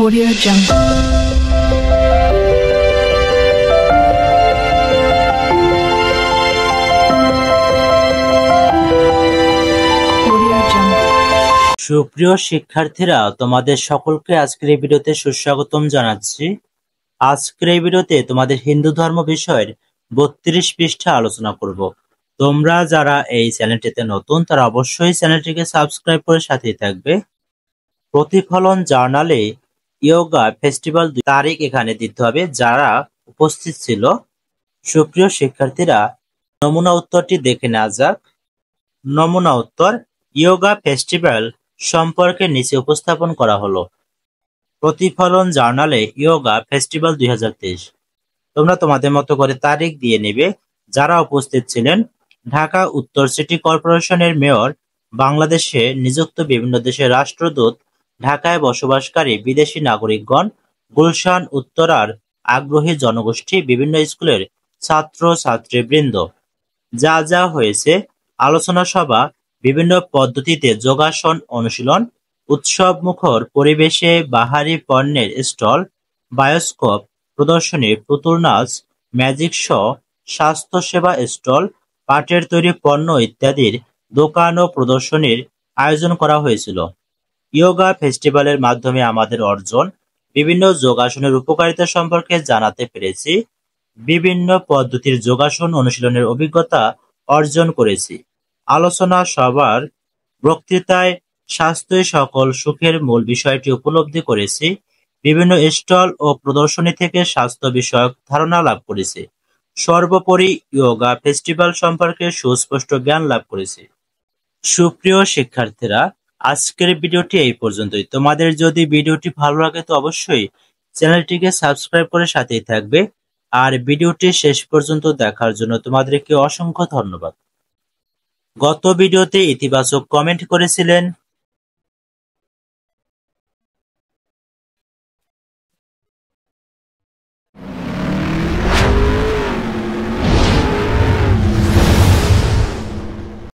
Audio Jungle. সুপ্রিয় শিক্ষার্থীরা, তোমাদের সকলকে আজকের এই ভিডিওতে সুস্বাগতম জানাচ্ছি। আজকের এই ভিডিওতে তোমাদের হিন্দু ধর্ম বিষয়ের 32 পৃষ্ঠা আলোচনা করব। তোমরা যারা এই চ্যানেলটিতে নতুন তারা অবশ্যই চ্যানেলটিকে সাবস্ক্রাইব করে সাথেই থাকবে। প্রতিফলন জার্নালে ইয়োগা ফেস্টিভ্যাল তারিখ এখানে দিতে হবে যারা উপস্থিত ছিল। সুপ্রিয় শিক্ষার্থীরা, নমুনা উত্তরটি দেখে নেওয়া যাক। নমুনা উত্তর: ইয়োগা ফেস্টিভ্যাল সম্পর্কে নিচে উপস্থাপন করা হলো। প্রতিফলন জার্নালে ইয়োগা ফেস্টিভ্যাল 2023। তোমরা তোমাদের মতো করে তারিখ দিয়ে নেবে। যারা উপস্থিত ছিলেন: ঢাকা উত্তর সিটি কর্পোরেশনের মেয়র, বাংলাদেশে নিযুক্ত বিভিন্ন দেশের রাষ্ট্রদূত, ঢাকায় বসবাসকারী বিদেশি নাগরিকগণ, গুলশান উত্তরার আগ্রহী জনগোষ্ঠী, বিভিন্ন স্কুলের ছাত্র ছাত্রীবৃন্দ। যা যা হয়েছে: আলোচনা সভা, বিভিন্ন পদ্ধতিতে যোগাসন অনুশীলন, উৎসব মুখর পরিবেশে বাহারি পণ্যের স্টল, বায়োস্কোপ প্রদর্শনী, পুতুল নাচ, ম্যাজিক শো, স্বাস্থ্যসেবা স্টল, পাটের তৈরি পণ্য ইত্যাদির দোকান ও প্রদর্শনীর আয়োজন করা হয়েছিল। ইয়োগা ফেস্টিভ্যালের মাধ্যমে আমাদের অর্জন: বিভিন্ন যোগাসনের উপকারিতা সম্পর্কে জানাতে পেরেছি, বিভিন্ন পদ্ধতির যোগাসন অনুশীলনের অভিজ্ঞতা অর্জন করেছি। আলোচনা সভার বক্তৃতায় স্বাস্থ্যই সকল সুখের মূল বিষয়টি উপলব্ধি করেছি, বিভিন্ন স্টল ও প্রদর্শনী থেকে স্বাস্থ্য বিষয়ক ধারণা লাভ করেছি। সর্বোপরি ইয়োগা ফেস্টিভ্যাল সম্পর্কে সুস্পষ্ট জ্ঞান লাভ করেছি। সুপ্রিয় শিক্ষার্থীরা, আজকের ভিডিওটি এই পর্যন্তই। তোমাদের যদি ভিডিওটি ভালো লাগে তো অবশ্যই চ্যানেলটিকে সাবস্ক্রাইব করে সাথেই থাকবে। আর ভিডিওটি শেষ পর্যন্ত দেখার জন্য তোমাদেরকে অসংখ্য ধন্যবাদ। গত ভিডিওতে ইতিবাচক কমেন্ট করেছিলেন